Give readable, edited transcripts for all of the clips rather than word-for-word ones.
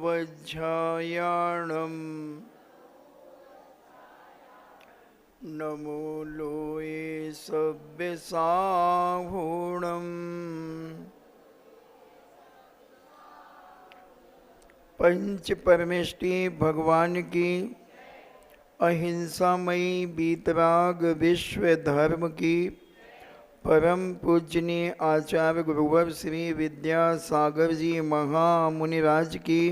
वज्रायणम् नमो लोये सव्यसाहूणम् पंच परमेष्टि भगवान की अहिंसामयी बीतराग विश्व धर्म की परम पूजनीय आचार्य गुरुवर श्री विद्यासागर जी महामुनिराज की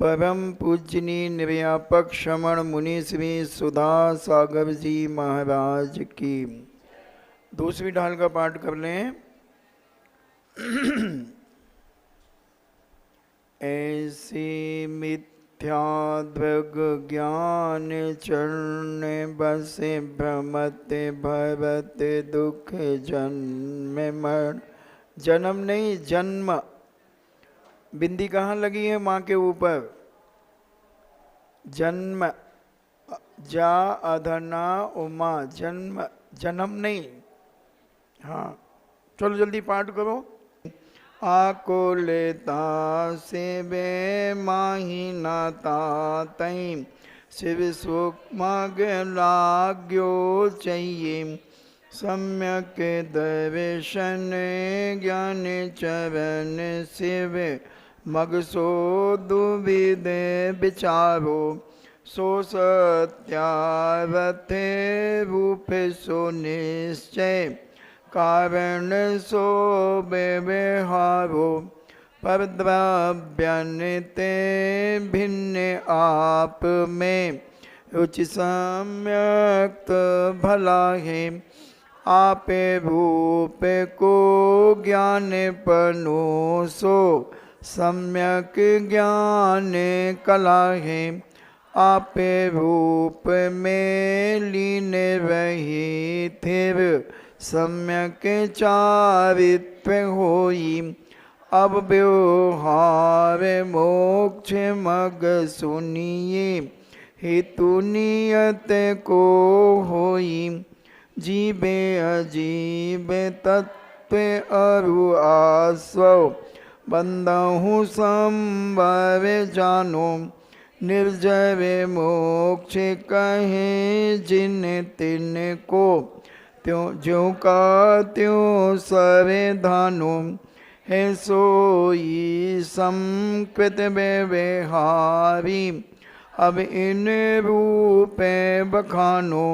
परम पूजनीय निर्यापक श्रमण मुनि श्री सुधा सागर जी महाराज की। दूसरी ढाल का पाठ कर लें। ऐसी मिथ्याद्वग ज्ञान चरण बसे भ्रमते भरत दुख जन्म मरण। जन्म नहीं जन्म। बिंदी कहाँ लगी है? माँ के ऊपर। जन्म जा अधना उमा जन्म, जन्म नहीं। हाँ चलो जल्दी पाठ करो। आकुलता से बे माही नाता तई शिव सुख मग लाग्यो चाहिए। सम्यक दर्शन ज्ञान चरण शिव मग सो दुविध विचारो। सो सत्यारथे रूप सो निश्चय कारण सो व्यवहारो। पर द्रव्यन्ते भिन्न आप में रुचि सम्यक भला है। आपे रूप को ज्ञान पनो सो सम्यक ज्ञान कला है। आपे रूप में लीन रही थिर सम्यक चारित्र्य होई। अब व्यवहार मोक्ष मग सुनिए हेतु नियत को होई। जीवे अजीव तत्व अरु आस्व बंदहु संभव जानो। निर्जर मोक्ष कहे जिन तिन को त्यों ज्यों का त्यों सवेधानो। है सोई संकृत व्यवहारी अब इन रूप बखानो।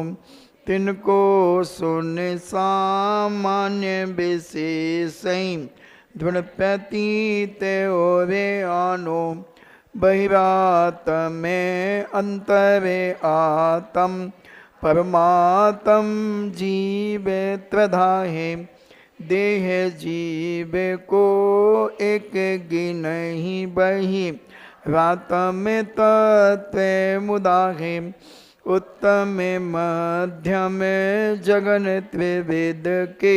तिनको सुन सामान्य विशेष धुन प्रतीत ओरे आनो। बहिरात्म में अंतरे आत्म परमात्म जीव त्रधाहे। देह जीव को एक गिनहि बही रात में तत्व मुदाहे। उत्तम मध्यम जगन त्रिविद के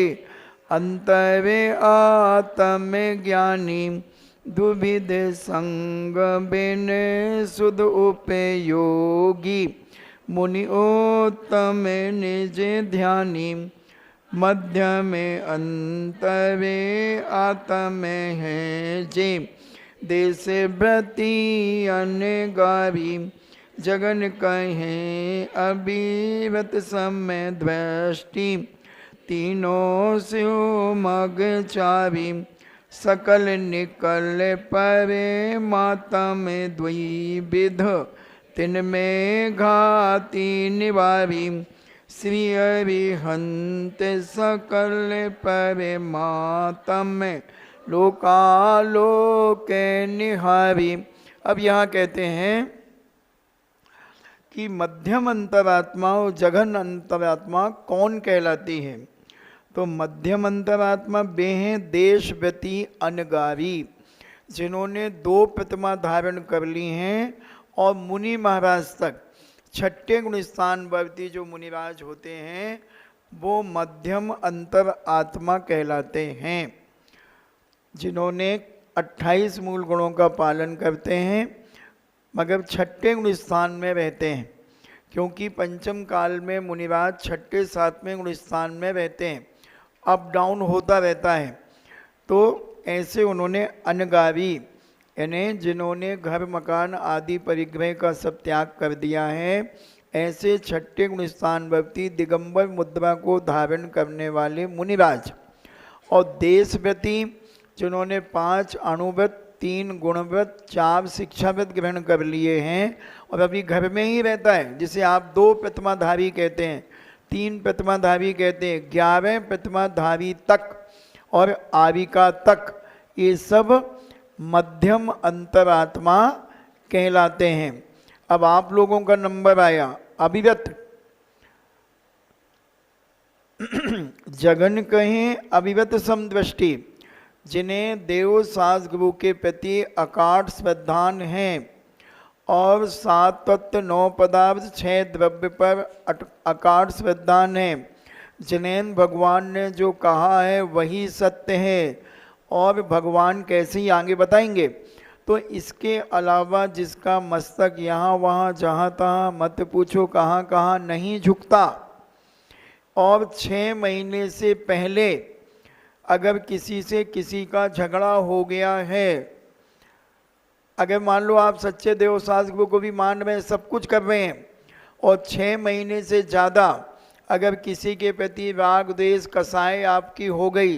अंतरे आत्म ज्ञानी। दुविध संग बिन सुध उपयोगी मुनि उत्तम निज ध्यानी। मध्य में अंतरे आत्म है जे देश व्रति अनगारी। जगन कहे अभिवत समय दृष्टि तीनों स्यो मग चारी। सकल निकल परे मातम द्विविध तिनमें घाती निवारी। श्री अरिहंत सकल परे मातम लोकालोक निहारी। अब यहाँ कहते हैं कि मध्यम अंतरात्मा और जघन अंतरात्मा कौन कहलाती है? तो मध्यम अंतरात्मा वे हैं देश व्यति अनगारी, जिन्होंने 2 प्रतिमा धारण कर ली हैं और मुनि महाराज तक छठे गुण स्थान वर्ती जो मुनिराज होते हैं वो मध्यम अंतर आत्मा कहलाते हैं, जिन्होंने 28 मूल गुणों का पालन करते हैं मगर छठे गुण स्थान में रहते हैं। क्योंकि पंचम काल में मुनिराज छठे 7वें गुण स्थान में रहते हैं, अप डाउन होता रहता है। तो ऐसे उन्होंने अनगारी यानी जिन्होंने घर मकान आदि परिग्रह का सब त्याग कर दिया है, ऐसे छठे गुण स्थानवर्ती दिगंबर मुद्रा को धारण करने वाले मुनिराज, और देशव्रती जिन्होंने 5 अणुव्रत, 3 गुणव्रत, 4 शिक्षाव्रत ग्रहण कर लिए हैं और अभी घर में ही रहता है, जिसे आप 2 प्रतिमाधारी कहते हैं, 3 प्रतिमाधारी कहते हैं, 11 प्रतिमाधारी तक और आविका तक, ये सब मध्यम अंतरात्मा कहलाते हैं। अब आप लोगों का नंबर आया अभिव्यक्त। जगन कहें अभिव्यक्त समदृष्टि, जिन्हें देव सास गुरु के प्रति अकाट श्रद्धान हैं और 7 तत्व 9 पदार्थ 6 द्रव्य पर अकाट श्रद्धान हैं, जिन्हें भगवान ने जो कहा है वही सत्य है और भगवान कैसे ही आगे बताएंगे। तो इसके अलावा जिसका मस्तक यहाँ वहाँ जहाँ तहाँ मत पूछो कहाँ कहाँ नहीं झुकता, और 6 महीने से पहले अगर किसी से किसी का झगड़ा हो गया है, अगर मान लो आप सच्चे देव सास गुरु को भी मान रहे हैं, सब कुछ कर रहे हैं, और 6 महीने से ज़्यादा अगर किसी के प्रति राग द्वेष कसाई आपकी हो गई,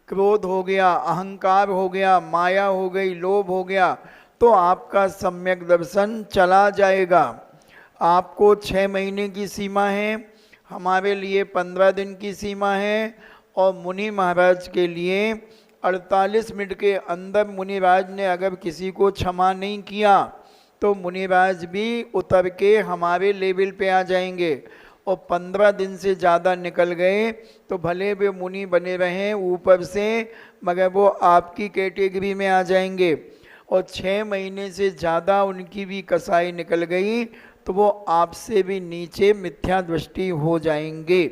क्रोध हो गया, अहंकार हो गया, माया हो गई, लोभ हो गया, तो आपका सम्यक दर्शन चला जाएगा। आपको 6 महीने की सीमा है, हमारे लिए 15 दिन की सीमा है, और मुनि महाराज के लिए 48 मिनट के अंदर मुनिराज ने अगर किसी को क्षमा नहीं किया तो मुनिराज भी उतर के हमारे लेवल पे आ जाएंगे, और 15 दिन से ज़्यादा निकल गए तो भले वे मुनि बने रहें ऊपर से, मगर वो आपकी कैटेगरी में आ जाएंगे, और 6 महीने से ज़्यादा उनकी भी कसाई निकल गई तो वो आपसे भी नीचे मिथ्या दृष्टि हो जाएंगे।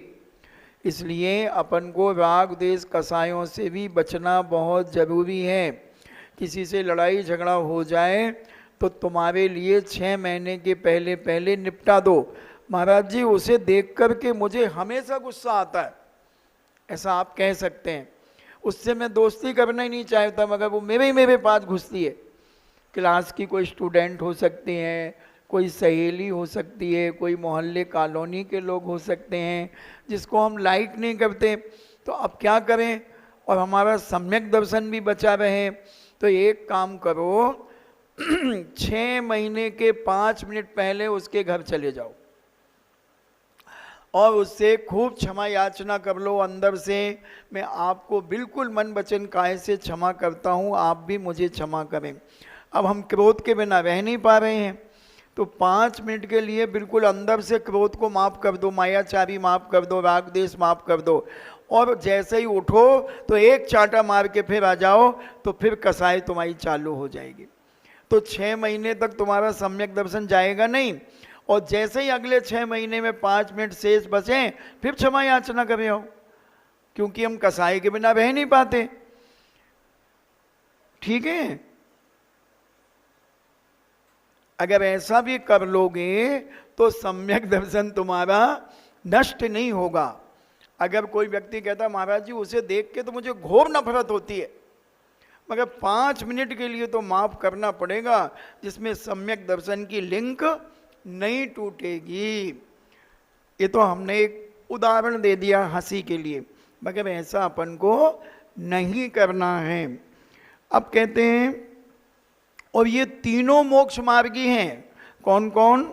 इसलिए अपन को राग द्वेष कसायों से भी बचना बहुत ज़रूरी है। किसी से लड़ाई झगड़ा हो जाए तो तुम्हारे लिए 6 महीने के पहले पहले निपटा दो। महाराज जी उसे देख कर के मुझे हमेशा गुस्सा आता है, ऐसा आप कह सकते हैं। उससे मैं दोस्ती करना ही नहीं चाहता, मगर वो मेरे पास घुसती है। क्लास की कोई स्टूडेंट हो सकती हैं, कोई सहेली हो सकती है, कोई मोहल्ले कॉलोनी के लोग हो सकते हैं जिसको हम लाइक नहीं करते, तो अब क्या करें, और हमारा सम्यक दर्शन भी बचा रहे। तो एक काम करो 6 महीने के 5 मिनट पहले उसके घर चले जाओ और उससे खूब क्षमा याचना कर लो अंदर से, मैं आपको बिल्कुल मन वचन काहे से क्षमा करता हूँ, आप भी मुझे क्षमा करें। अब हम क्रोध के बिना रह नहीं पा रहे हैं, तो 5 मिनट के लिए बिल्कुल अंदर से क्रोध को माफ़ कर दो, मायाचारी माफ़ कर दो, राग द्वेष माफ़ कर दो, और जैसे ही उठो तो एक चाटा मार के फिर आ जाओ, तो फिर कसाई तुम्हारी चालू हो जाएगी। तो 6 महीने तक तुम्हारा सम्यक दर्शन जाएगा नहीं, और जैसे ही अगले 6 महीने में 5 मिनट शेष बचें फिर क्षमा याचना करें हो, क्योंकि हम कसाई के बिना रह नहीं पाते। ठीक है, अगर ऐसा भी कर लोगे तो सम्यक दर्शन तुम्हारा नष्ट नहीं होगा। अगर कोई व्यक्ति कहता महाराज जी उसे देख के तो मुझे घोर नफरत होती है, मगर 5 मिनट के लिए तो माफ करना पड़ेगा, जिसमें सम्यक दर्शन की लिंक नहीं टूटेगी। ये तो हमने एक उदाहरण दे दिया हंसी के लिए, मगर ऐसा अपन को नहीं करना है। अब कहते हैं, और ये तीनों मोक्ष मार्गी हैं। कौन कौन?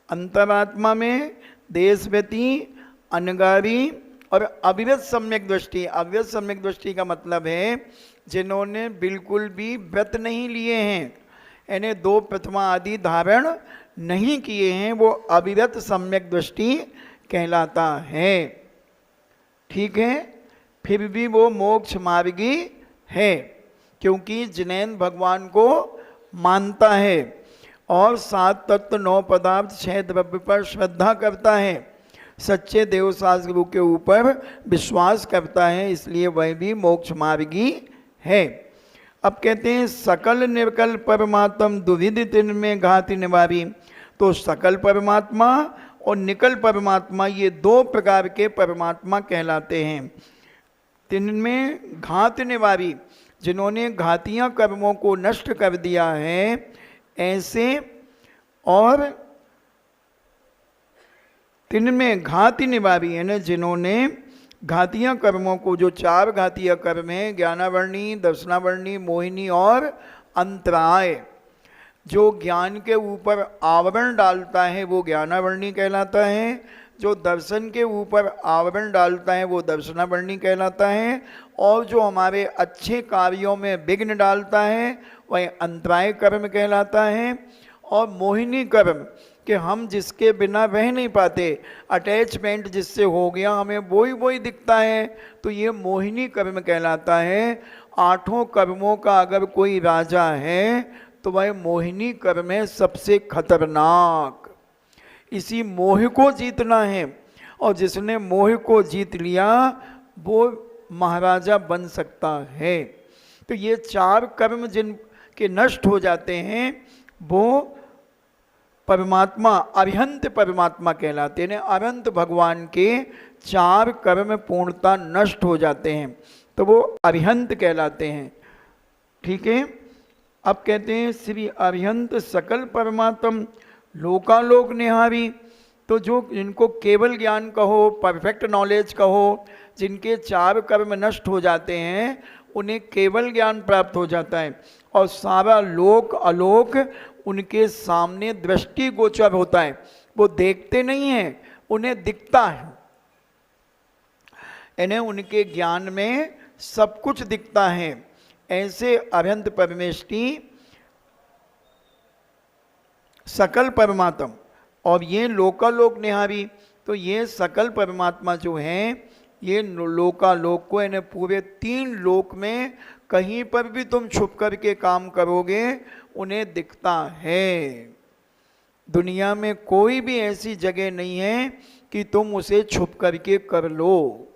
अंतरात्मा में देशव्यति, अनगारी और अविव्यक्त सम्यक दृष्टि। अविव्यक्त सम्यक दृष्टि का मतलब है जिन्होंने बिल्कुल भी व्रत नहीं लिए हैं, यानी 2 प्रथमा आदि धारण नहीं किए हैं, वो अविव्यक्त सम्यक दृष्टि कहलाता है। ठीक है, फिर भी वो मोक्ष मार्गी है, क्योंकि जिनेन भगवान को मानता है और 7 तत्व 9 पदार्थ 6 द्रव्य पर श्रद्धा करता है, सच्चे देव सास गुरु के ऊपर विश्वास करता है, इसलिए वह भी मोक्ष मार्गी है। अब कहते हैं सकल निर्कल परमात्म दुविध तिन में घाति निवारी। तो सकल परमात्मा और निकल परमात्मा ये 2 प्रकार के परमात्मा कहलाते हैं। तिन में घात निवारी, जिन्होंने घातियाँ कर्मों को नष्ट कर दिया है ऐसे, और तिनमें घाति निवारी है न, जिन्होंने घातियाँ कर्मों को, जो 4 घातिया कर्म हैं, ज्ञानावर्णी, दर्शनावर्णी, मोहिनी और अंतराय, जो ज्ञान के ऊपर आवरण डालता है वो ज्ञानावर्णी कहलाता है, जो दर्शन के ऊपर आवरण डालता है वो दर्शनावर्णी कहलाता है, और जो हमारे अच्छे कार्यों में विघ्न डालता है वह अंतराय कर्म कहलाता है। और मोहिनी कर्म कि हम जिसके बिना रह नहीं पाते, अटैचमेंट जिससे हो गया, हमें वही दिखता है, तो ये मोहिनी कर्म कहलाता है। 8 कर्मों का अगर कोई राजा है तो वह मोहिनी कर्म है, सबसे खतरनाक। इसी मोह को जीतना है, और जिसने मोह को जीत लिया वो महाराजा बन सकता है। तो ये 4 कर्म जिनके नष्ट हो जाते हैं वो परमात्मा, अरिहंत परमात्मा कहलाते हैं। अनंत भगवान के 4 कर्म पूर्णता नष्ट हो जाते हैं तो वो अरिहंत कहलाते हैं। ठीक है, अब कहते हैं श्री अरिहंत सकल परमात्म लोकालोक निहारी। तो जो जिनको केवल ज्ञान कहो, परफेक्ट नॉलेज कहो, जिनके 4 कर्म नष्ट हो जाते हैं उन्हें केवल ज्ञान प्राप्त हो जाता है, और सारा लोक अलोक उनके सामने दृष्टि गोचर होता है। वो देखते नहीं हैं, उन्हें दिखता है, इन्हें उनके ज्ञान में सब कुछ दिखता है। ऐसे अरिहंत परमेष्टि सकल परमात्म, और ये लोकालोक निहारी। तो ये सकल परमात्मा जो हैं ये लोकालोक को, यानी पूरे 3 लोक में कहीं पर भी तुम छुप करके काम करोगे उन्हें दिखता है। दुनिया में कोई भी ऐसी जगह नहीं है कि तुम उसे छुप करके कर लो,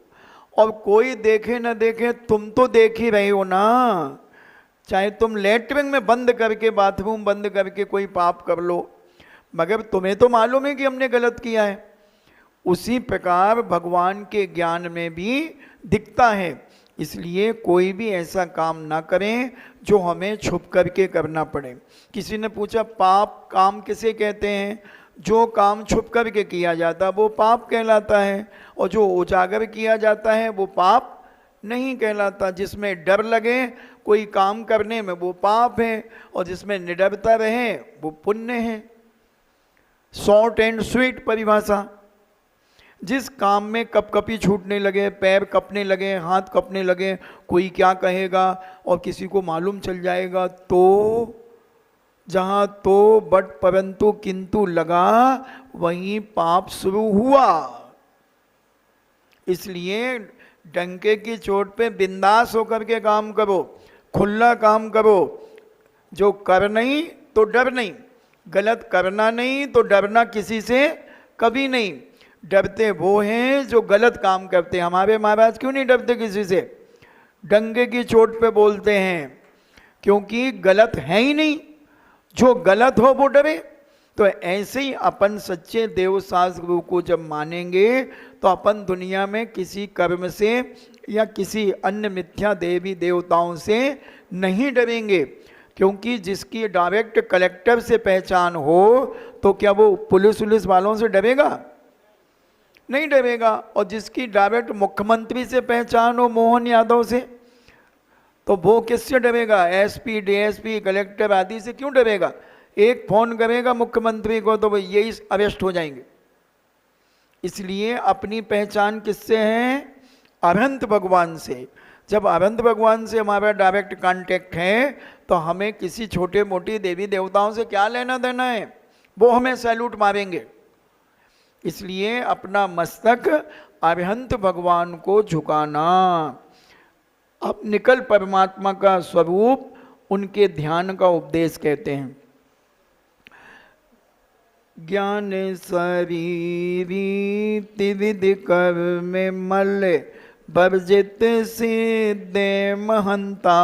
और कोई देखे न देखे तुम तो देख ही रहे हो ना। चाहे तुम लेटरिन में बंद करके, बाथरूम बंद करके कोई पाप कर लो, मगर तुम्हें तो मालूम है कि हमने गलत किया है। उसी प्रकार भगवान के ज्ञान में भी दिखता है। इसलिए कोई भी ऐसा काम ना करें जो हमें छुप करके करना पड़े। किसी ने पूछा पाप काम किसे कहते हैं? जो काम छुप करके किया जाता वो पाप कहलाता है, और जो उजागर किया जाता है वो पाप नहीं कहलाता। जिसमें डर लगे कोई काम करने में वो पाप है, और जिसमें निडरता रहे वो पुण्य है। शॉर्ट एंड स्वीट परिभाषा। जिस काम में कपकपी छूटने लगे, पैर कपने लगे, हाथ कपने लगे, कोई क्या कहेगा और किसी को मालूम चल जाएगा, तो जहाँ तो बट परंतु किंतु लगा वहीं पाप शुरू हुआ। इसलिए डंके की चोट पे बिंदास होकर के काम करो, खुला काम करो। जो कर नहीं तो डर नहीं, गलत करना नहीं तो डरना किसी से कभी नहीं। डरते वो हैं जो गलत काम करते हैं। हमारे महाराज क्यों नहीं डरते किसी से? डंके की चोट पे बोलते हैं, क्योंकि गलत है ही नहीं। जो गलत हो वो डरे। तो ऐसे ही अपन सच्चे देवशास्त्र गुरु को जब मानेंगे तो अपन दुनिया में किसी कर्म से या किसी अन्य मिथ्या देवी देवताओं से नहीं डरेंगे। क्योंकि जिसकी डायरेक्ट कलेक्टर से पहचान हो तो क्या वो पुलिस वुलिस वालों से डरेगा? नहीं डरेगा। और जिसकी डायरेक्ट मुख्यमंत्री से पहचान हो, मोहन यादव से, तो वो किससे डरेगा? एसपी, डीएसपी, कलेक्टर आदि से क्यों डरेगा? एक फोन करेगा मुख्यमंत्री को तो वो यही अरेस्ट हो जाएंगे। इसलिए अपनी पहचान किससे है? अनंत भगवान से। जब अनंत भगवान से हमारा डायरेक्ट कांटेक्ट है तो हमें किसी छोटे मोटी देवी देवताओं से क्या लेना देना है? वो हमें सैल्यूट मारेंगे। इसलिए अपना मस्तक अरिहंत भगवान को झुकाना, अब निकल परमात्मा का स्वरूप, उनके ध्यान का उपदेश कहते हैं। ज्ञान शरीरी त्रिविधि कर्म मल वर्जित सिद्धे महंता।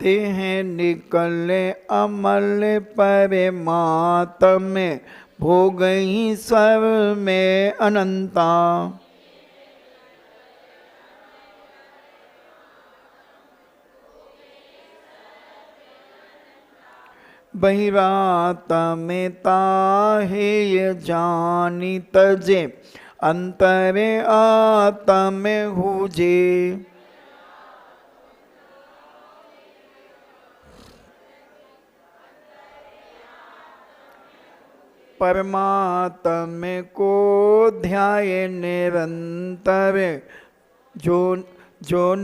ते हैं निकले अमल परमात्म भोग ही सर्व में अनंता। बहिरात में ताहे ये जानी तजे, अंतरे आत्म हुजे। परमात्म को ध्याये निरंतर, जो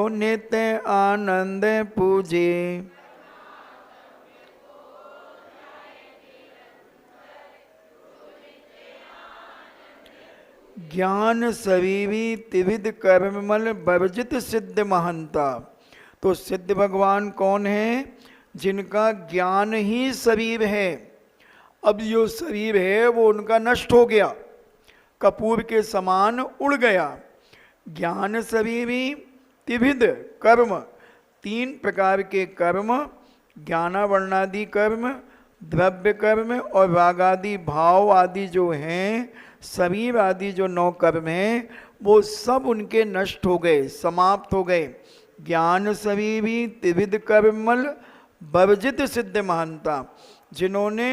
नित्य आनंद पूजे। ज्ञान सरीवी त्रिविध कर्ममल वर्जित सिद्ध महंता। तो सिद्ध भगवान कौन है? जिनका ज्ञान ही शरीर है। अब जो शरीर है वो उनका नष्ट हो गया, कपूर के समान उड़ गया। ज्ञान शरीरी त्रिविध कर्म, 3 प्रकार के कर्म, ज्ञानावर्णादि कर्म, द्रव्य कर्म और रागादि भाव आदि जो हैं, शरीर आदि जो 9 कर्म हैं, वो सब उनके नष्ट हो गए, समाप्त हो गए। ज्ञान शरीरी त्रिविध कर्मल वर्जित सिद्ध महंता, जिन्होंने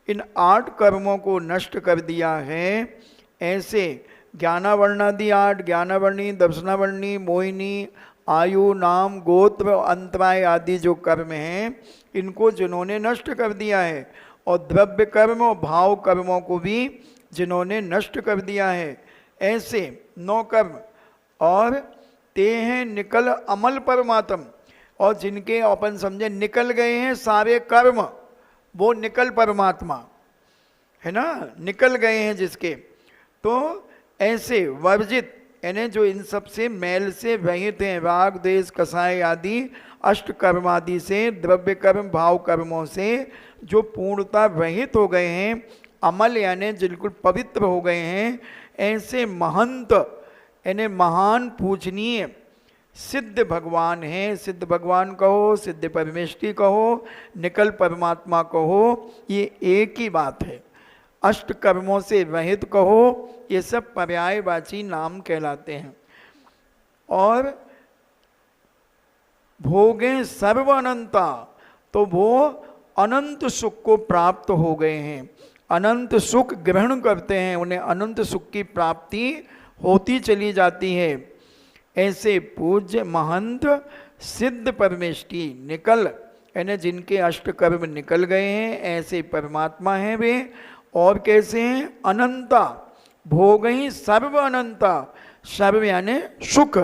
इन 8 कर्मों को नष्ट कर दिया है, ऐसे ज्ञानावर्णादि 8, ज्ञानावर्णी, दर्शनावर्णी, मोहिनी, आयु, नाम, गोत्र, अंतराय आदि जो कर्म हैं, इनको जिन्होंने नष्ट कर दिया है, और द्रव्य कर्म और भाव कर्मों को भी जिन्होंने नष्ट कर दिया है, ऐसे 9 कर्म। और ते हैं निकल अमल परमात्म, और जिनके अपन समझे निकल गए हैं सारे कर्म, वो निकल परमात्मा है ना, निकल गए हैं जिसके। तो ऐसे वर्जित, यानी जो इन सब से मैल से रहित हैं, राग द्वेष कसाय आदि अष्ट कर्म आदि से, द्रव्य कर्म भाव कर्मों से जो पूर्णता रहित हो गए हैं, अमल यानी बिल्कुल पवित्र हो गए हैं, ऐसे महंत यानी महान पूजनीय सिद्ध भगवान हैं। सिद्ध भगवान कहो, सिद्ध परमेष्टि कहो, निकल परमात्मा कहो, ये एक ही बात है। अष्ट कर्मों से रहित कहो, ये सब पर्यायवाची नाम कहलाते हैं। और भोगे सर्व अनंता, तो वो अनंत सुख को प्राप्त हो गए हैं, अनंत सुख ग्रहण करते हैं, उन्हें अनंत सुख की प्राप्ति होती चली जाती है। ऐसे पूज्य महंत सिद्ध परमेष्टि निकल, यानी जिनके अष्ट कर्म निकल गए हैं, ऐसे परमात्मा हैं वे। और कैसे हैं? अनंता, भोग ही सर्व अनंता, सर्व यानी सुख,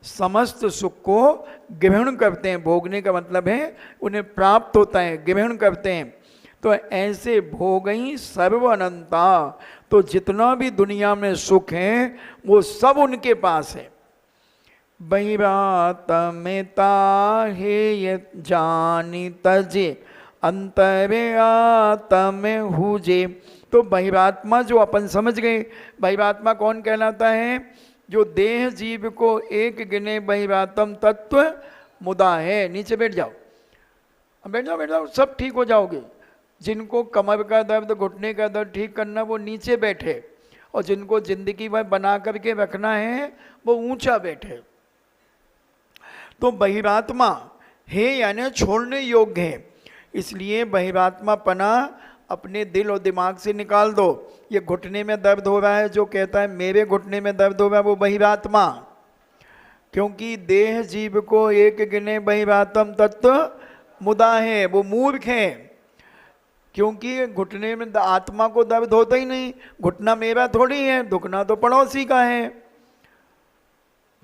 समस्त सुख को ग्रहण करते हैं। भोगने का मतलब है उन्हें प्राप्त होता है, ग्रहण करते हैं। तो ऐसे भोग ही सर्व अनंता, तो जितना भी दुनिया में सुख है वो सब उनके पास है। बहिरात में ताहे ये जानी तजे, अंतरे आत्म हुजे। तो बहिरात्मा जो अपन समझ गए, बहिरात्मा कौन कहलाता है? जो देह जीव को एक गिने बहिरातम तत्व मुदा है। नीचे बैठ जाओ, बैठ जाओ, बैठ जाओ, सब ठीक हो जाओगे। जिनको कमर का दर्द, घुटने का दर्द ठीक करना, वो नीचे बैठे, और जिनको जिंदगी भर बना करके रखना है वो ऊंचा बैठे। तो बहिरात्मा है यानी छोड़ने योग्य है, इसलिए बहिरात्मा पना अपने दिल और दिमाग से निकाल दो। ये घुटने में दर्द हो रहा है, जो कहता है मेरे घुटने में दर्द हो रहा है, वो बहिरात्मा, क्योंकि देह जीव को एक गिने बहिरातम तत्व मुदा है, वो मूर्ख है। क्योंकि घुटने में आत्मा को दर्द होता ही नहीं, घुटना मेरा थोड़ी है, दुखना तो पड़ोसी का है।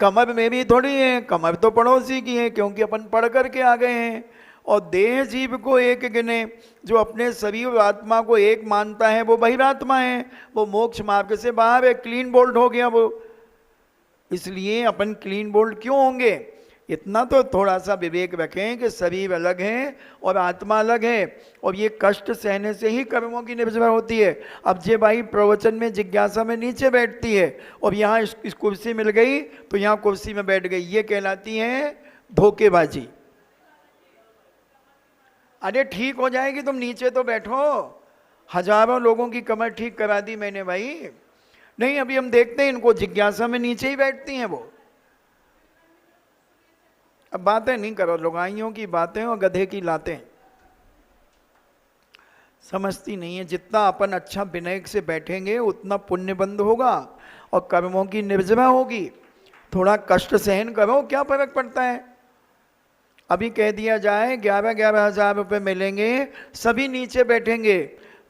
कमर मेरी थोड़ी है, कमर तो पड़ोसी की है, क्योंकि अपन पढ़ करके आ गए हैं। और देह जीव को एक गिने, जो अपने शरीर और आत्मा को एक मानता है, वो बहिरात्मा है, वो मोक्ष मार्ग से बाहर है, क्लीन बोल्ड हो गया वो। इसलिए अपन क्लीन बोल्ड क्यों होंगे? इतना तो थोड़ा सा विवेक रखें कि शरीर अलग है और आत्मा अलग है, और ये कष्ट सहने से ही कर्मों की निर्भर होती है। अब जे भाई प्रवचन में जिज्ञासा में नीचे बैठती है, और यहाँ इस कुर्सी मिल गई तो यहाँ कुर्सी में बैठ गई, ये कहलाती है धोखेबाजी। अरे ठीक हो जाएगी, तुम नीचे तो बैठो, हजारों लोगों की कमर ठीक करा दी मैंने भाई। नहीं, अभी हम देखते हैं इनको, जिज्ञासा में नीचे ही बैठती हैं वो। अब बातें नहीं करो, लुगाइयों की बातें और गधे की लातें समझती नहीं है। जितना अपन अच्छा विनय से बैठेंगे उतना पुण्य बंद होगा और कर्मों की निर्जरा होगी। थोड़ा कष्ट सहन करो, क्या फर्क पड़ता है। अभी कह दिया जाए 11-11 हज़ार रुपये मिलेंगे, सभी नीचे बैठेंगे,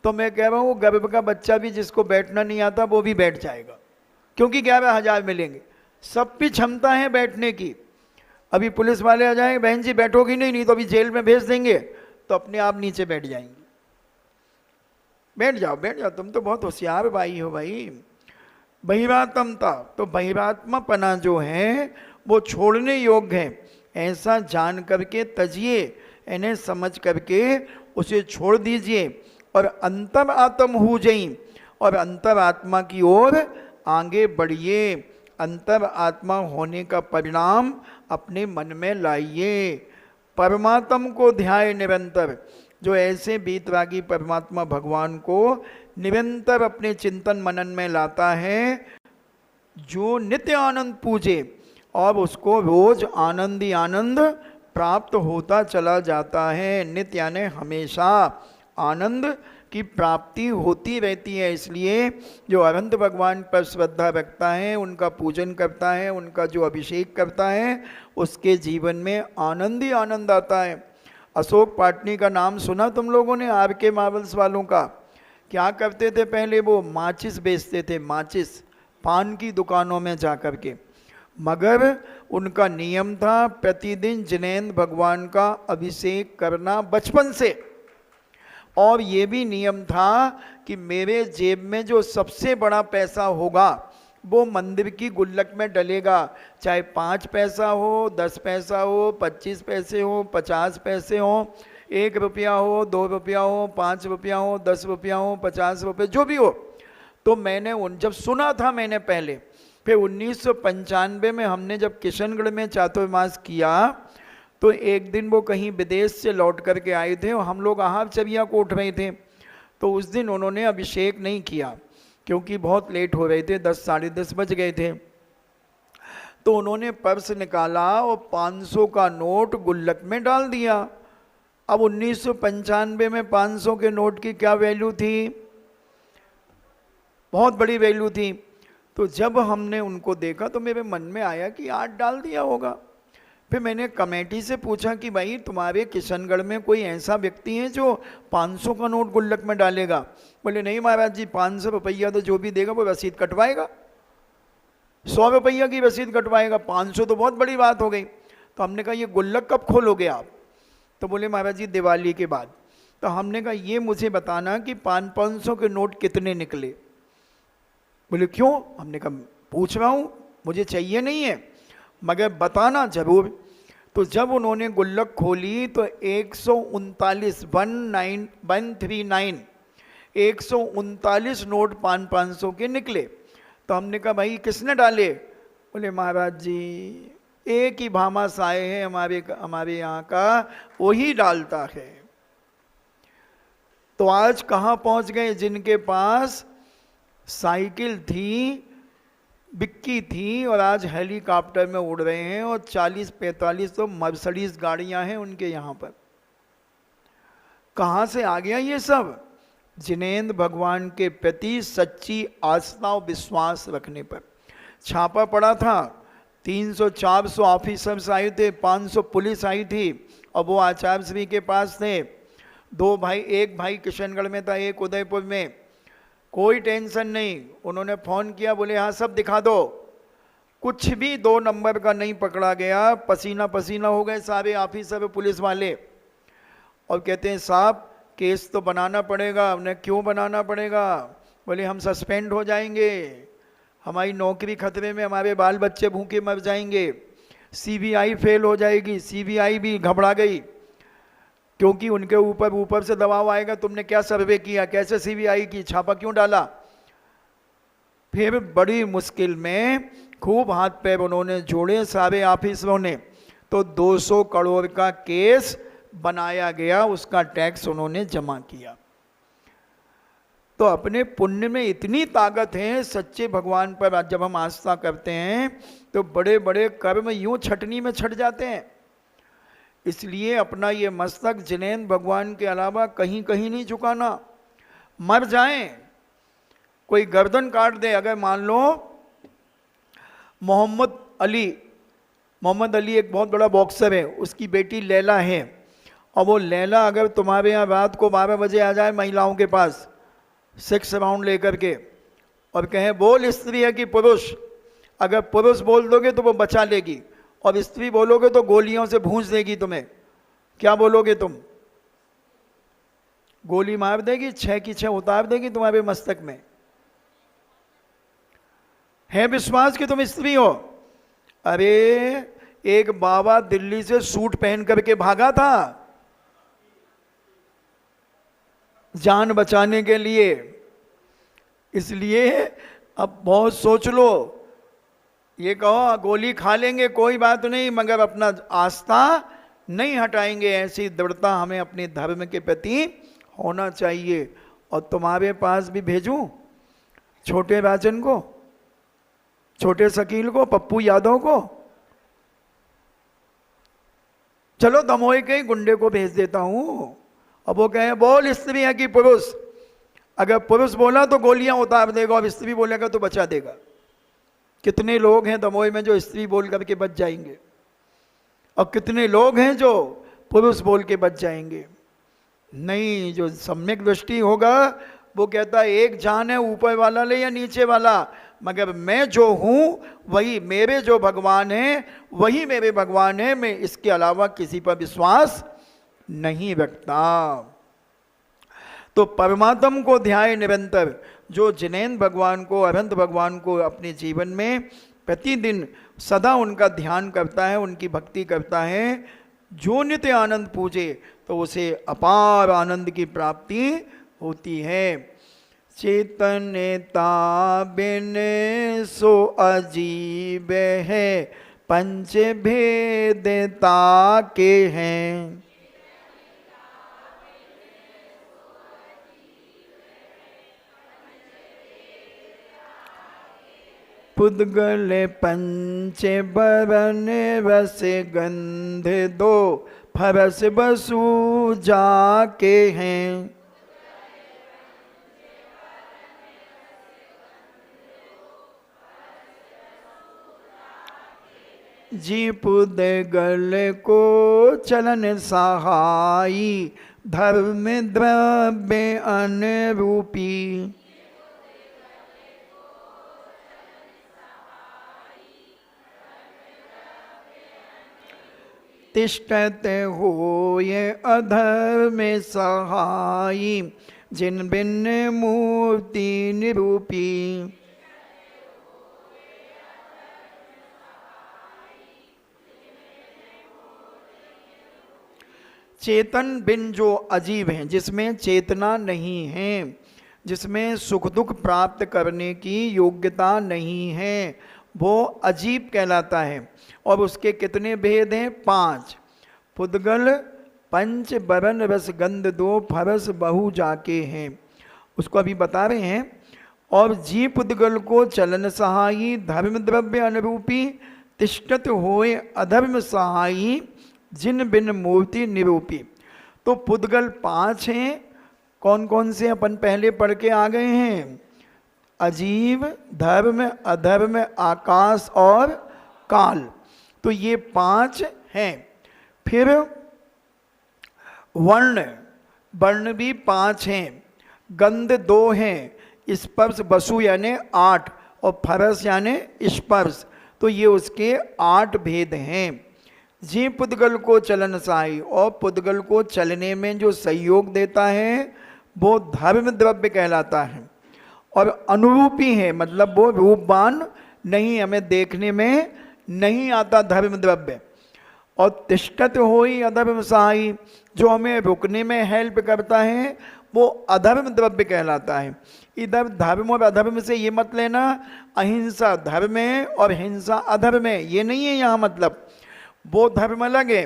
तो मैं कह रहा हूँ गर्भ का बच्चा भी जिसको बैठना नहीं आता वो भी बैठ जाएगा, क्योंकि 11,000 मिलेंगे। सब भी क्षमता है बैठने की। अभी पुलिस वाले आ जाएंगे, बहन जी बैठोगी नहीं, नहीं तो अभी जेल में भेज देंगे, तो अपने आप नीचे बैठ जाएंगे। बैठ जाओ बैठ जाओ, तुम तो बहुत होशियार भाई हो भाई। बहिरात्मता, तो बहिरात्मापना जो है वो छोड़ने योग्य है। ऐसा जान करके तजिए, इन्हें समझ करके उसे छोड़ दीजिए और अंतर आत्म हो जाइए और अंतर आत्मा की ओर आगे बढ़िए। अंतर आत्मा होने का परिणाम अपने मन में लाइए। परमात्मा को ध्याय निरंतर, जो ऐसे बीतरागी परमात्मा भगवान को निरंतर अपने चिंतन मनन में लाता है, जो नित्य आनंद पूजे और उसको रोज आनंद ही आनंद प्राप्त होता चला जाता है। नित्य यानी हमेशा आनंद की प्राप्ति होती रहती है। इसलिए जो अनंत भगवान पर श्रद्धा रखता है, उनका पूजन करता है, उनका जो अभिषेक करता है, उसके जीवन में आनंद ही आनंद आता है। अशोक पाटनी का नाम सुना तुम लोगों ने, आर.के. मार्बल्स वालों का? क्या करते थे पहले? वो माचिस बेचते थे, माचिस, पान की दुकानों में जा कर के। मगर उनका नियम था प्रतिदिन जिनेंद्र भगवान का अभिषेक करना बचपन से। और ये भी नियम था कि मेरे जेब में जो सबसे बड़ा पैसा होगा वो मंदिर की गुल्लक में डलेगा, चाहे 5 पैसा हो, 10 पैसा हो, 25 पैसे हो, 50 पैसे हो, 1 रुपया हो, 2 रुपया हो, 5 रुपया हो, 10 रुपया हो, 50 रुपये, जो भी हो। तो मैंने जब सुना था मैंने पहले, फिर 1995 में हमने जब किशनगढ़ में चातुर्मास किया, तो एक दिन वो कहीं विदेश से लौट करके आए थे और हम लोग आहार चर्या को उठ रहे थे। तो उस दिन उन्होंने अभिषेक नहीं किया क्योंकि बहुत लेट हो रहे थे, 10 साढ़े 10 बज गए थे। तो उन्होंने पर्स निकाला और 500 का नोट गुल्लक में डाल दिया। अब 1995 में 500 के नोट की क्या वैल्यू थी? बहुत बड़ी वैल्यू थी। तो जब हमने उनको देखा तो मेरे मन में आया कि आज डाल दिया होगा। फिर मैंने कमेटी से पूछा कि भाई तुम्हारे किशनगढ़ में कोई ऐसा व्यक्ति है जो 500 का नोट गुल्लक में डालेगा? बोले नहीं महाराज जी, 500 रुपया तो जो भी देगा वो रसीद कटवाएगा, 100 रुपया की रसीद कटवाएगा, 500 तो बहुत बड़ी बात हो गई। तो हमने कहा ये गुल्लक कब खोलोगे आप? तो बोले महाराज जी दिवाली के बाद। तो हमने कहा ये मुझे बताना कि 500 के नोट कितने निकले। बोले क्यों? हमने कहा पूछ रहा हूँ, मुझे चाहिए नहीं है मगर बताना जरूर। तो जब उन्होंने गुल्लक खोली तो 139 139 नोट 500 के निकले। तो हमने कहा भाई किसने डाले? बोले महाराज जी एक ही भामास आए हैं हमारे यहाँ का, वही डालता है। तो आज कहाँ पहुँच गए? जिनके पास साइकिल थी, बिक्की थी, और आज हेलीकॉप्टर में उड़ रहे हैं और 40-45 तो मर्सिडीज गाड़ियां हैं उनके यहाँ पर। कहाँ से आ गया ये सब? जिनेंद्र भगवान के प्रति सच्ची आस्था और विश्वास रखने पर। छापा पड़ा था, 300-400 ऑफिसर्स आए थे, 500 पुलिस आई थी और वो आचार्य श्री के पास थे। 2 भाई, एक भाई किशनगढ़ में था, एक उदयपुर में। कोई टेंशन नहीं, उन्होंने फ़ोन किया, बोले हाँ सब दिखा दो। कुछ भी 2 नंबर का नहीं पकड़ा गया। पसीना पसीना हो गए सारे ऑफिसर पुलिस वाले और कहते हैं साहब केस तो बनाना पड़ेगा। हमने क्यों बनाना पड़ेगा? बोले हम सस्पेंड हो जाएंगे, हमारी नौकरी खतरे में, हमारे बाल बच्चे भूखे मर जाएंगे, CBI फेल हो जाएगी। CBI भी घबरा गई क्योंकि उनके ऊपर से दबाव आएगा, तुमने क्या सर्वे किया, कैसे CBI की, छापा क्यों डाला? फिर बड़ी मुश्किल में खूब हाथ पैर उन्होंने जोड़े सारे ऑफिसरों ने, तो 200 करोड़ का केस बनाया गया, उसका टैक्स उन्होंने जमा किया। तो अपने पुण्य में इतनी ताकत है, सच्चे भगवान पर जब हम आस्था करते हैं तो बड़े बड़े कर्म यूं छटनी में छट जाते हैं। इसलिए अपना ये मस्तक जिनेंद्र भगवान के अलावा कहीं कहीं नहीं झुकाना। मर जाएं, कोई गर्दन काट दे, अगर मान लो मोहम्मद अली एक बहुत बड़ा बॉक्सर है, उसकी बेटी लैला है, और वो लैला अगर तुम्हारे यहाँ रात को 12 बजे आ जाए महिलाओं के पास 6 राउंड लेकर के और कहे बोल स्त्री है कि पुरुष, अगर पुरुष बोल दोगे तो वो बचा लेगी, और स्त्री बोलोगे तो गोलियों से भूंज देगी तुम्हें। क्या बोलोगे तुम? गोली मार देगी, 6 की 6 उतार देगी तुम्हारे मस्तक में। है विश्वास कि तुम स्त्री हो? अरे एक बाबा दिल्ली से सूट पहन करके भागा था जान बचाने के लिए। इसलिए अब बहुत सोच लो, ये कहो गोली खा लेंगे कोई बात नहीं, मगर अपना आस्था नहीं हटाएंगे। ऐसी दृढ़ता हमें अपने धर्म के प्रति होना चाहिए। और तुम्हारे पास भी भेजूं छोटे राजन को, छोटे शकील को, पप्पू यादव को, चलो दमोई के गुंडे को भेज देता हूं। अब वो कहे बोल स्त्री है कि पुरुष, अगर पुरुष बोला तो गोलियां उतार देगा और स्त्री बोलेगा तो बचा देगा। कितने लोग हैं दमोई में जो स्त्री बोल करके बच जाएंगे, और कितने लोग हैं जो पुरुष बोल के बच जाएंगे। नहीं, जो सम्यक दृष्टि होगा वो कहता है एक जान है, ऊपर वाला ले या नीचे वाला, मगर मैं जो हूं वही मेरे जो भगवान हैं वही मेरे भगवान हैं, मैं इसके अलावा किसी पर विश्वास नहीं रखता। तो परमात्म को ध्याय निरंतर, जो जिनेंद्र भगवान को, अनंत भगवान को अपने जीवन में प्रतिदिन सदा उनका ध्यान करता है, उनकी भक्ति करता है, जो नित्य आनंद पूजे तो उसे अपार आनंद की प्राप्ति होती है। चैतन्यता बिन सो अजीब है, पंच भेदता के हैं। पुद्गल पंच बरन रस गंध दो, फरस बसु जाके हैं। जी पुद्गल को चलन सहाई, धर्म द्रव्य अनुरूपी। तिष्ठत होय अधर्म सहाई, जिन बिन मूर्ति निरूपी। चेतन बिन जो अजीब हैं, जिसमें चेतना नहीं है, जिसमें सुख दुख प्राप्त करने की योग्यता नहीं है, वो अजीब कहलाता है। और उसके कितने भेद हैं? 5। पुद्गल पंच बरन रस गंध दो, फरस बहु जाके हैं, उसको अभी बता रहे हैं। और जी पुद्गल को चलन सहाई, धर्म द्रव्य अनुरूपी, तिष्ठत होए अधर्म सहाई, जिन बिन मूर्ति निरूपी। तो पुद्गल 5 हैं। कौन कौन से अपन पहले पढ़ के आ गए हैं? अजीव, धर्म, अधर्म, आकाश और काल। तो ये 5 हैं। फिर वर्ण भी 5 हैं, गंध 2 हैं, स्पर्श बसु यानी 8, और फरस यानी स्पर्श। तो ये उसके 8 भेद हैं। जी पुद्गल को चलन सहाई, और पुद्गल को चलने में जो सहयोग देता है वो धर्म द्रव्य कहलाता है। और अनुरूपी है, मतलब वो रूपवान नहीं, हमें देखने में नहीं आता धर्म द्रव्य। और तिष्ठत होई अधर्म सहाई, जो हमें रुकने में हेल्प करता है वो अधर्म द्रव्य कहलाता है। इधर धर्म और अधर्म से ये मत लेना अहिंसा धर्म है और हिंसा अधर्म है, ये नहीं है यहाँ मतलब। वो धर्म अलग है,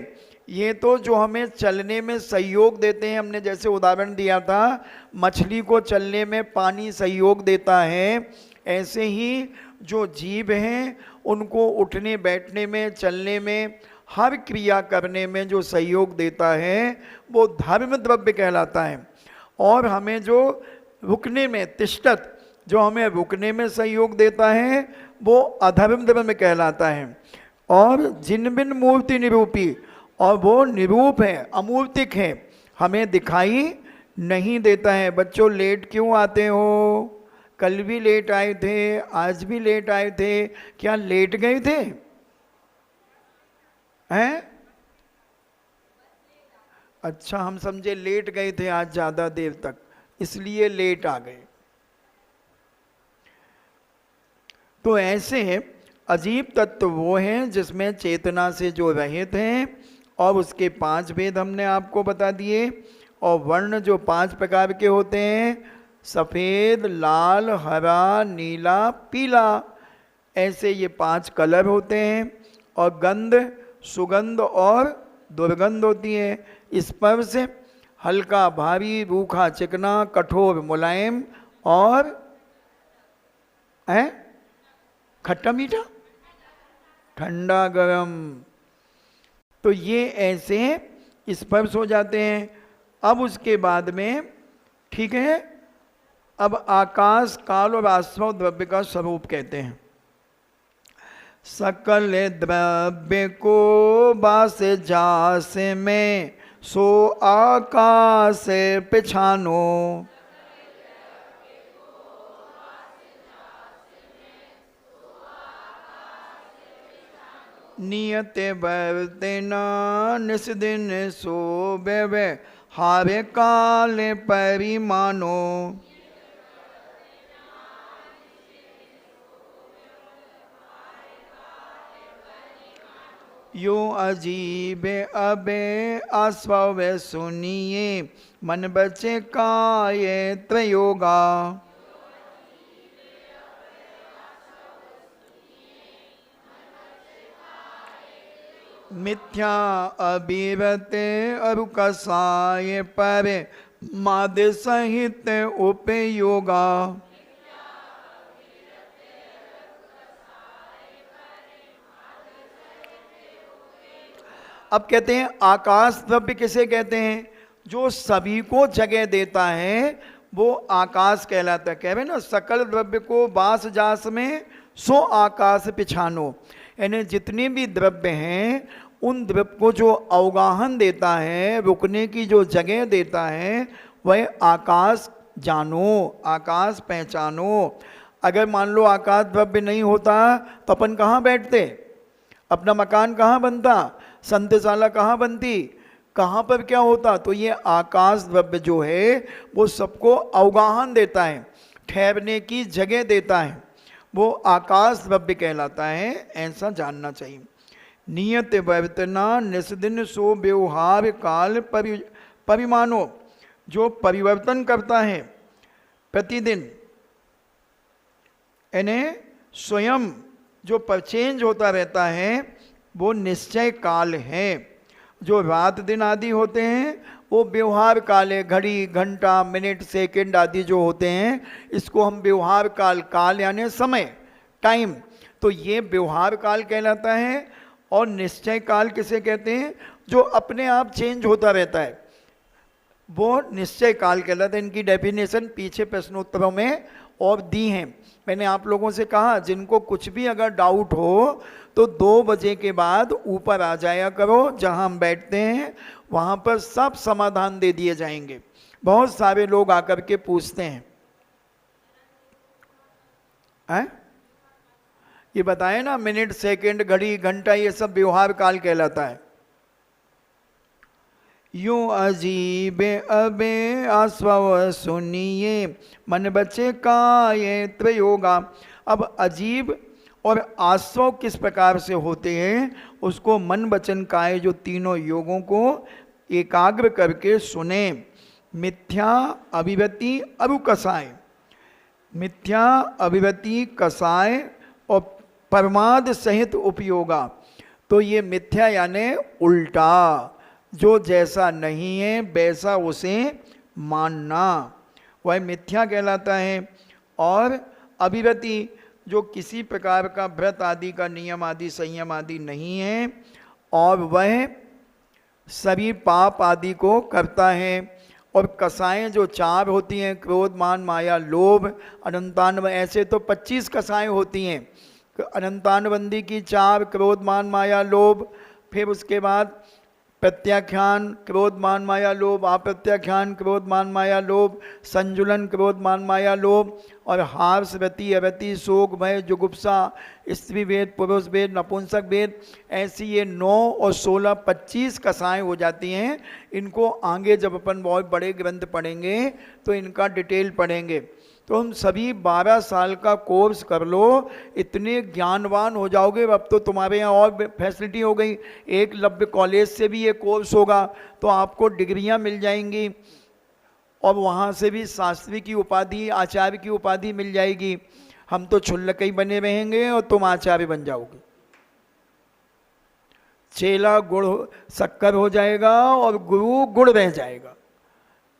ये तो जो हमें चलने में सहयोग देते हैं, हमने जैसे उदाहरण दिया था मछली को चलने में पानी सहयोग देता है, ऐसे ही जो जीव हैं उनको उठने बैठने में, चलने में, हर क्रिया करने में जो सहयोग देता है वो धर्म द्रव्य कहलाता है। और हमें जो रुकने में, तिष्ठत, जो हमें रुकने में सहयोग देता है वो अधर्म द्रव्य कहलाता है। और जिन बिन मूर्ति निरूपी, और वो निरूप है, अमूर्तिक है, हमें दिखाई नहीं देता है। बच्चों लेट क्यों आते हो? कल भी लेट आए थे, आज भी लेट आए थे, क्या लेट गए थे? हैं? अच्छा, हम समझे लेट गए थे आज ज़्यादा देर तक, इसलिए लेट आ गए। तो ऐसे अजीब तत्व वो हैं जिसमें चेतना से जो रहित हैं, और उसके 5 भेद हमने आपको बता दिए। और वर्ण जो 5 प्रकार के होते हैं, सफ़ेद, लाल, हरा, नीला, पीला, ऐसे ये 5 कलर होते हैं। और गंध, सुगंध और दुर्गंध होती है। स्पर्श हल्का, भारी, रूखा, चिकना, कठोर, मुलायम और खट्टा मीठा, ठंडा गरम। तो ये ऐसे स्पर्श हो जाते हैं। अब उसके बाद में, ठीक है, अब आकाश, काल और आश्रव द्रव्य का स्वरूप कहते हैं। सकल द्रव्य को बास जास में, सो आकाश पिछानो। नियत वर्तन निस दिन सो बेवे, हारे काल परिमानो। यो अजीब अबे आस्वाव सुनिए, मन बचे काय त्रयोगा। मिथ्या अभिरत अरु कसाय पर, माद सहित उपयोगा। अब कहते हैं आकाश द्रव्य किसे कहते हैं? जो सभी को जगह देता है वो आकाश कहलाता है। कह रहे ना, सकल द्रव्य को बास जास में, सो आकाश पिछानो। यानी जितने भी द्रव्य हैं उन द्रव्य को जो अवगाहन देता है, रुकने की जो जगह देता है, वह आकाश जानो, आकाश पहचानो। अगर मान लो आकाश द्रव्य नहीं होता तो अपन कहाँ बैठते? अपना मकान कहाँ बनता? संतशाला कहाँ बनती? कहाँ पर क्या होता? तो ये आकाश द्रव्य जो है वो सबको अवगाहन देता है, ठहरने की जगह देता है, वो आकाश द्रव्य कहलाता है। ऐसा जानना चाहिए। नियत वर्तना निस्दिन सो व्यवहार काल परिमानो, जो परिवर्तन करता है प्रतिदिन, यानी स्वयं जो चेंज होता रहता है, वो निश्चय काल है। जो रात दिन आदि होते हैं वो व्यवहार काल है। घड़ी, घंटा, मिनट, सेकंड आदि जो होते हैं, इसको हम व्यवहार काल, काल यानी समय, टाइम, तो ये व्यवहार काल कहलाता है। और निश्चय काल किसे कहते हैं? जो अपने आप चेंज होता रहता है, वो निश्चय काल कहलाता है। इनकी डेफिनेशन पीछे प्रश्नोत्तरों में और दी हैं। मैंने आप लोगों से कहा जिनको कुछ भी अगर डाउट हो तो 2 बजे के बाद ऊपर आ जाया करो, जहां हम बैठते हैं वहां पर सब समाधान दे दिए जाएंगे। बहुत सारे लोग आकर के पूछते हैं, ये बताए ना, मिनट, सेकंड, घड़ी, घंटा, ये सब व्यवहार काल कहलाता है। यूं अजीब अबे आस्वाव सुनिए, मन बचे काय त्रयोगा। अब अजीब और आस्वाव किस प्रकार से होते हैं उसको मन वचन काय, जो तीनों योगों को एकाग्र करके सुने। मिथ्या, अभिव्यक्ति, अरु कसाय। मिथ्या, अभिव्यक्ति, कसाय और प्रमाद सहित उपयोगा। तो ये मिथ्या यानी उल्टा, जो जैसा नहीं है वैसा उसे मानना, वह मिथ्या कहलाता है। और अभिरति, जो किसी प्रकार का व्रत आदि का नियम आदि संयम आदि नहीं है और वह सभी पाप आदि को करता है। और कसाएं जो 4 होती हैं, क्रोध मान माया लोभ अनंतान, ऐसे तो 25 कसाएं होती हैं। अनंतानबंदी की 4, क्रोध मान माया लोभ, फिर उसके बाद प्रत्याख्यान क्रोध मान माया लोभ, अप्रत्याख्यान क्रोध मान माया लोभ, संजुलन क्रोध मान माया लोभ, और हार्स रति अरति शोक भय जुगुप्सा स्त्री वेद पुरुष वेद नपुंसक वेद, ऐसी ये 9 और 16 25 कसाएं हो जाती हैं। इनको आगे जब अपन बहुत बड़े ग्रंथ पढ़ेंगे तो इनका डिटेल पढ़ेंगे। तो हम सभी 12 साल का कोर्स कर लो, इतने ज्ञानवान हो जाओगे। अब तो तुम्हारे यहाँ और फैसिलिटी हो गई, एकलव्य कॉलेज से भी ये कोर्स होगा तो आपको डिग्रियां मिल जाएंगी और वहाँ से भी शास्त्री की उपाधि आचार्य की उपाधि मिल जाएगी। हम तो क्षुल्लक ही बने रहेंगे और तुम आचार्य बन जाओगे। चेला गुड़ शक्कर हो जाएगा और गुरु गुड़ रह जाएगा।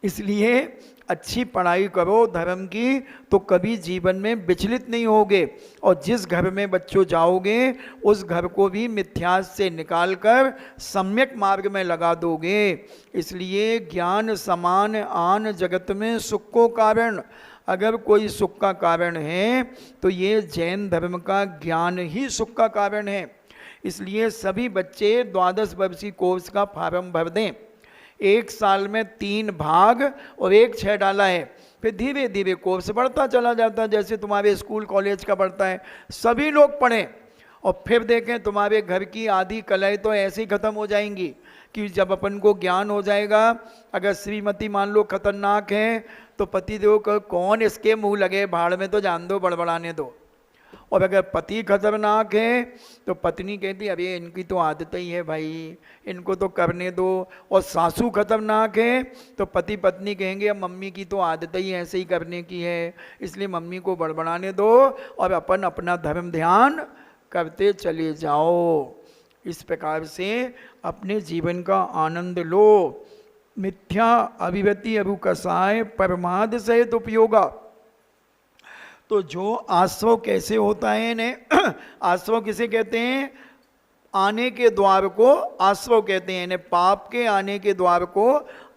इसलिए अच्छी पढ़ाई करो धर्म की तो कभी जीवन में विचलित नहीं होगे। और जिस घर में बच्चों जाओगे उस घर को भी मिथ्यास से निकालकर सम्यक मार्ग में लगा दोगे। इसलिए ज्ञान समान आन जगत में सुख को कारण, अगर कोई सुख का कारण है तो ये जैन धर्म का ज्ञान ही सुख का कारण है। इसलिए सभी बच्चे 12 वर्षीय कोर्स का फॉर्म भर दें। 1 साल में 3 भाग और 1 6 डाला है, फिर धीरे धीरे कोर्स बढ़ता चला जाता है, जैसे तुम्हारे स्कूल कॉलेज का बढ़ता है। सभी लोग पढ़ें और फिर देखें तुम्हारे घर की आधी कलाएं तो ऐसे ही खत्म हो जाएंगी कि जब अपन को ज्ञान हो जाएगा, अगर श्रीमती मान लो खतरनाक है तो पतिदेव को कौन इसके मुंह लगे, भाड़ में तो जान दो, बड़बड़ाने दो। और अगर पति खतरनाक है तो पत्नी कहती अरे इनकी तो आदत ही है भाई, इनको तो करने दो। और सासू खतरनाक है तो पति पत्नी कहेंगे अब मम्मी की तो आदत ही ऐसे ही करने की है, इसलिए मम्मी को बड़बड़ाने दो और अपन अपना धर्म ध्यान करते चले जाओ। इस प्रकार से अपने जीवन का आनंद लो। मिथ्या अभिव्यक्ति अरु कसाय परमाद सहित उपयोगा। तो जो आश्रव कैसे होता है इन्हें आश्रव किसे कहते हैं? आने के द्वार को आश्रव कहते हैं, इन्हें पाप के आने के द्वार को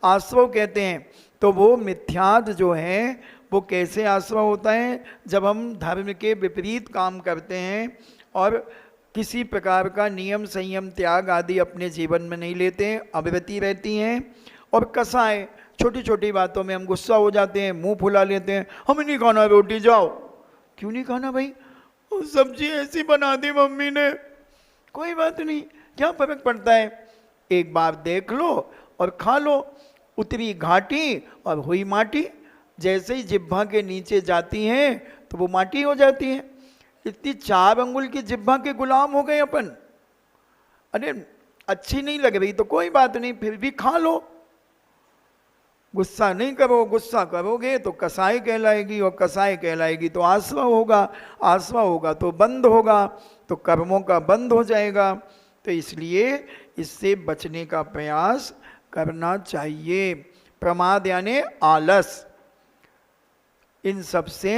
आश्रव कहते हैं। तो वो मिथ्याद जो है वो कैसे आश्रव होता है? जब हम धर्म के विपरीत काम करते हैं और किसी प्रकार का नियम संयम त्याग आदि अपने जीवन में नहीं लेते, अभिव्यक्ति रहती हैं। और कसाय, छोटी छोटी बातों में हम गुस्सा हो जाते हैं, मुंह फुला लेते हैं, हमें नहीं खाना रोटी, जाओ। क्यों नहीं खाना भाई? सब्जी ऐसी बना दी मम्मी ने, कोई बात नहीं, क्या फर्क पड़ता है, एक बार देख लो और खा लो। उतरी घाटी और हुई माटी, जैसे ही जिह्वा के नीचे जाती हैं तो वो माटी हो जाती है। इतनी 4 अंगुल की जिह्वा के गुलाम हो गए अपन। अरे अच्छी नहीं लग रही तो कोई बात नहीं, फिर भी खा लो। गुस्सा नहीं करो, गुस्सा करोगे तो कसाई कहलाएगी और कसाई कहलाएगी तो आश्रव होगा, आश्रव होगा तो बंद होगा, तो कर्मों का बंद हो जाएगा। तो इसलिए इससे बचने का प्रयास करना चाहिए। प्रमाद यानी आलस, इन सब से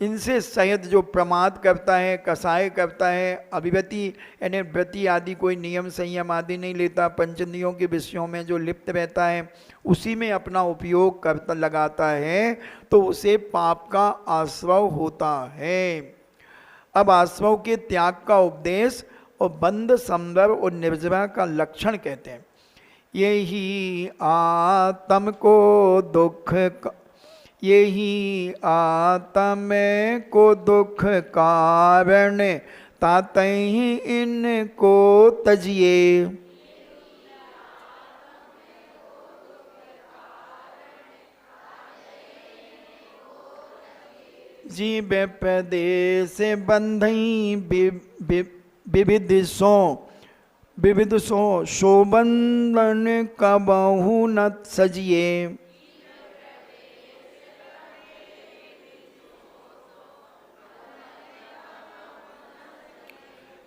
इनसे सहित जो प्रमाद करता है, कसाय करता है, अभिव्यक्ति यानी व्रति आदि कोई नियम संयम आदि नहीं लेता, पंचेंद्रियों के विषयों में जो लिप्त रहता है उसी में अपना उपयोग करता लगाता है, तो उसे पाप का आश्रव होता है। अब आश्रव के त्याग का उपदेश और बंध संदर्भ और निर्जरा का लक्षण कहते हैं। यही आत्म को दुख, यही आत्म को दुख कारण, तातहि इनको तजिए। जीव प्रदेश बंधई विविध सो शोबंधन कबहु न सजिए।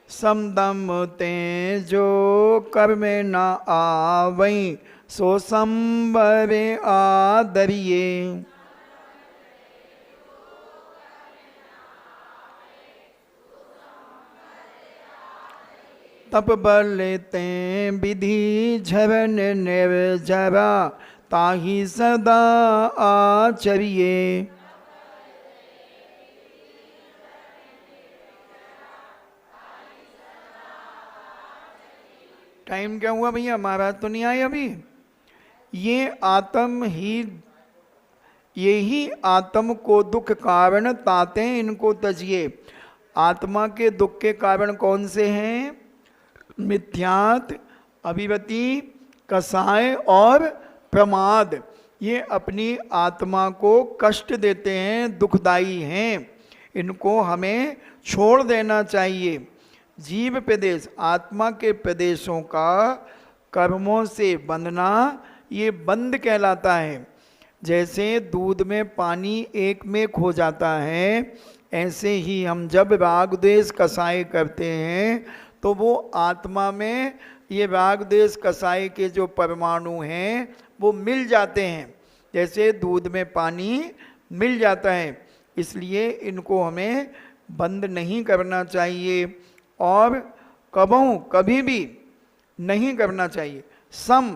समदम ते जो कर्मे न आवई सो संबरे आदरिये। तप बल ते विधि झरन निर्जरा ताहि सदा आचरिये। टाइम क्या हुआ भैया, महाराज तो नहीं आए अभी। ये आत्म ही, यही आत्म को दुख कारण ताते इनको तजिए। आत्मा के दुख के कारण कौन से हैं? मिथ्यात, अभिवती, कसाय और प्रमाद। ये अपनी आत्मा को कष्ट देते हैं, दुखदाई हैं। इनको हमें छोड़ देना चाहिए। जीव प्रदेश, आत्मा के प्रदेशों का कर्मों से बंधना, ये बंध कहलाता है। जैसे दूध में पानी एक में खो जाता है, ऐसे ही हम जब राग द्वेष कसाय करते हैं तो वो आत्मा में ये राग द्वेष कसाय के जो परमाणु हैं वो मिल जाते हैं, जैसे दूध में पानी मिल जाता है। इसलिए इनको हमें बंद नहीं करना चाहिए और कभी भी नहीं करना चाहिए। सम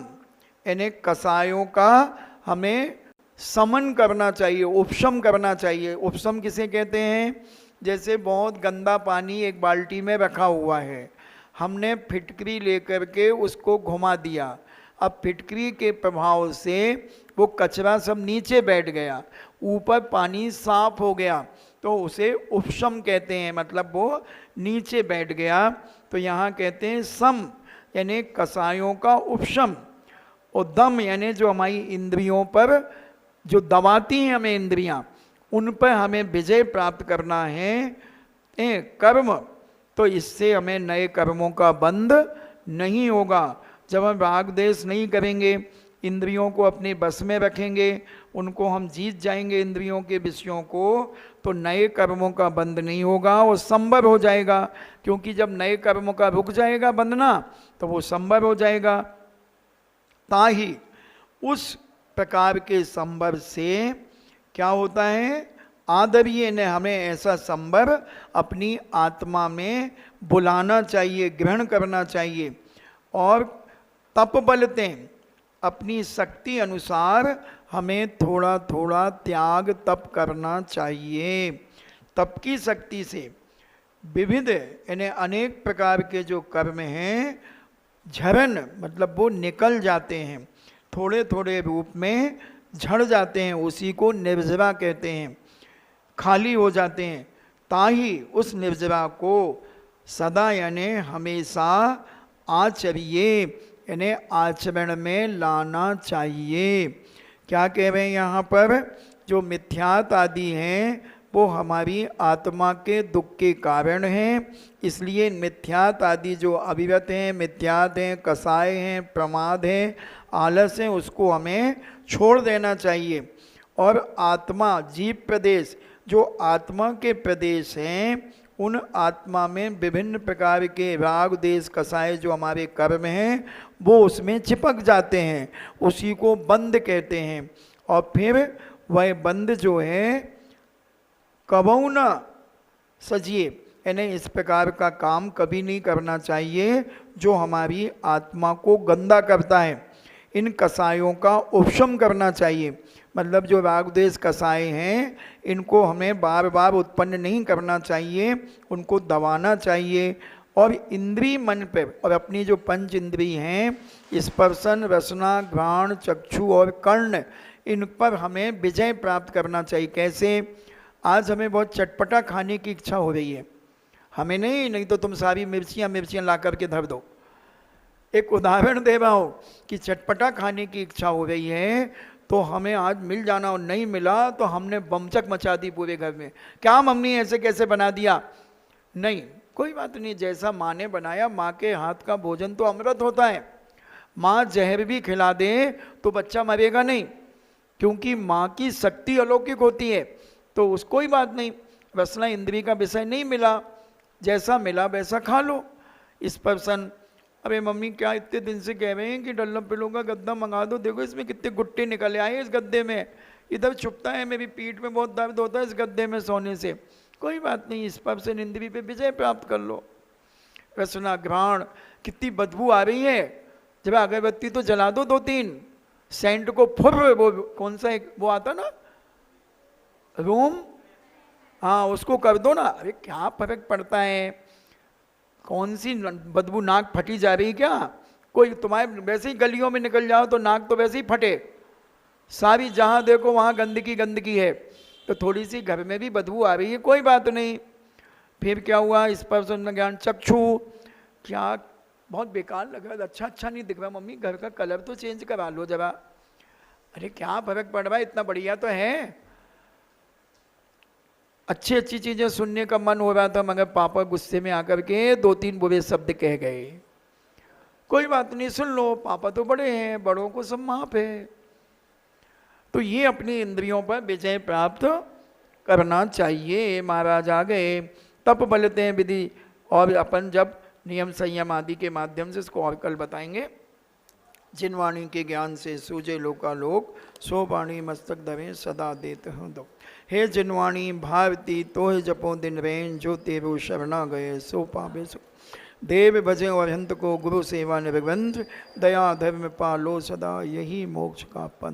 यानी कसायों का हमें समन करना चाहिए, उपशम करना चाहिए। उपशम किसे कहते हैं? जैसे बहुत गंदा पानी एक बाल्टी में रखा हुआ है, हमने फिटकरी लेकर के उसको घुमा दिया। अब फिटकरी के प्रभाव से वो कचरा सब नीचे बैठ गया, ऊपर पानी साफ हो गया, तो उसे उपशम कहते हैं, मतलब वो नीचे बैठ गया। तो यहाँ कहते हैं सम यानी कसायों का उपशम, और दम यानी जो हमारी इंद्रियों पर जो दबाती हैं हमें इंद्रियां, उन पर हमें विजय प्राप्त करना है। कर्म, तो इससे हमें नए कर्मों का बंध नहीं होगा। जब हम राग द्वेष नहीं करेंगे, इंद्रियों को अपने बस में रखेंगे, उनको हम जीत जाएंगे इंद्रियों के विषयों को, तो नए कर्मों का बंध नहीं होगा, वो संभव हो जाएगा। क्योंकि जब नए कर्मों का रुक जाएगा बंधना तो वो संभव हो जाएगा। ताही उस प्रकार के संभव से क्या होता है? आदरिये ने हमें ऐसा संभव अपनी आत्मा में बुलाना चाहिए, ग्रहण करना चाहिए। और तप बलते अपनी शक्ति अनुसार हमें थोड़ा थोड़ा त्याग तप करना चाहिए। तप की शक्ति से विविध यानी अनेक प्रकार के जो कर्म हैं, झरन मतलब वो निकल जाते हैं, थोड़े थोड़े रूप में झड़ जाते हैं, उसी को निर्जरा कहते हैं, खाली हो जाते हैं। ताही उस निर्जरा को सदा यानी हमेशा आचरिये यानी आचरण में लाना चाहिए। क्या कह रहे हैं यहाँ पर? जो मिथ्यात आदि हैं वो हमारी आत्मा के दुख के कारण हैं, इसलिए मिथ्यात आदि जो अभिव्यत हैं, मिथ्यात हैं, कसाय हैं, प्रमाद हैं, आलस हैं, उसको हमें छोड़ देना चाहिए। और आत्मा जीव प्रदेश, जो आत्मा के प्रदेश हैं, उन आत्मा में विभिन्न प्रकार के राग द्वेष कसाय जो हमारे कर्म हैं वो उसमें चिपक जाते हैं, उसी को बंध कहते हैं। और फिर वह बंध जो है कबहू न सजिए, यानी इस प्रकार का काम कभी नहीं करना चाहिए जो हमारी आत्मा को गंदा करता है। इन कसायों का उपशम करना चाहिए, मतलब जो राग द्वेष कसाय हैं इनको हमें बार बार उत्पन्न नहीं करना चाहिए, उनको दबाना चाहिए। और इंद्रिय मन पर और अपनी जो पंच इंद्रिय हैं, स्पर्शन, रसना, घ्राण, चक्षु और कर्ण, इन पर हमें विजय प्राप्त करना चाहिए। कैसे? आज हमें बहुत चटपटा खाने की इच्छा हो रही है, हमें नहीं तो तुम सारी मिर्चियाँ ला करके धर दो। एक उदाहरण दे रहा हूँ कि चटपटा खाने की इच्छा हो रही है तो हमें आज मिल जाना, और नहीं मिला तो हमने बमचक मचा दी पूरे घर में। क्या मम्मी ऐसे कैसे बना दिया? नहीं, कोई बात नहीं, जैसा माँ ने बनाया, माँ के हाथ का भोजन तो अमृत होता है। माँ जहर भी खिला दे तो बच्चा मरेगा नहीं, क्योंकि माँ की शक्ति अलौकिक होती है। तो उस कोई बात नहीं, रसना इंद्रिय का विषय नहीं मिला, जैसा मिला वैसा खा लो। इस पर्सन, अरे मम्मी क्या इतने दिन से कह रहे हैं कि डल्लम पिलो का गद्दा मंगा दो, देखो इसमें कितने गुट्टे निकले आए इस गद्दे में, इधर छुपता है, मेरी पीठ में बहुत दर्द होता है इस गद्दे में सोने से। कोई बात नहीं, इस पर्सन इंद्री पे विजय प्राप्त कर लो। रसना घ्राण, कितनी बदबू आ रही है, जब अगरबत्ती तो जला दो 2-3, सेंट को फुर, वो कौन सा एक वो आता ना रूम, हाँ उसको कर दो ना। अरे क्या फर्क पड़ता है, कौन सी बदबू, नाक फटी जा रही क्या? कोई तुम्हारे वैसे ही गलियों में निकल जाओ तो नाक तो वैसे ही फटे, सारी जहाँ देखो वहाँ गंदगी गंदगी है, तो थोड़ी सी घर में भी बदबू आ रही है, कोई बात नहीं। फिर क्या हुआ, इस पर सुनना ज्ञान चक्षु, क्या बहुत बेकार लग रहा है, अच्छा नहीं दिख रहा, मम्मी घर का कलर तो चेंज करा लो जरा। अरे क्या फर्क पड़ रहा है, इतना बढ़िया तो है। अच्छी चीजें सुनने का मन हो रहा था, मगर पापा गुस्से में आकर के 2-3 बुरे शब्द कह गए। कोई बात नहीं, सुन लो, पापा तो बड़े हैं, बड़ों को सब माफ है। तो ये अपनी इंद्रियों पर विजय प्राप्त करना चाहिए। महाराज आ गए, तप बलते हैं विधि, और अपन जब नियम संयम आदि के माध्यम से, इसको और कल बताएंगे। जिन वाणी के ज्ञान से सूझे लोकालोक, सो वाणी मस्तक धरे सदा देत हूँ दो। हे जिनवाणी भारती तोह जपो दिन रैन, जो तेरो शरणा गए सो पावे सो। देव भजे और हंत को गुरु सेवा निर्बंध, दया धर्म पालो सदा, यही मोक्ष का पंथ।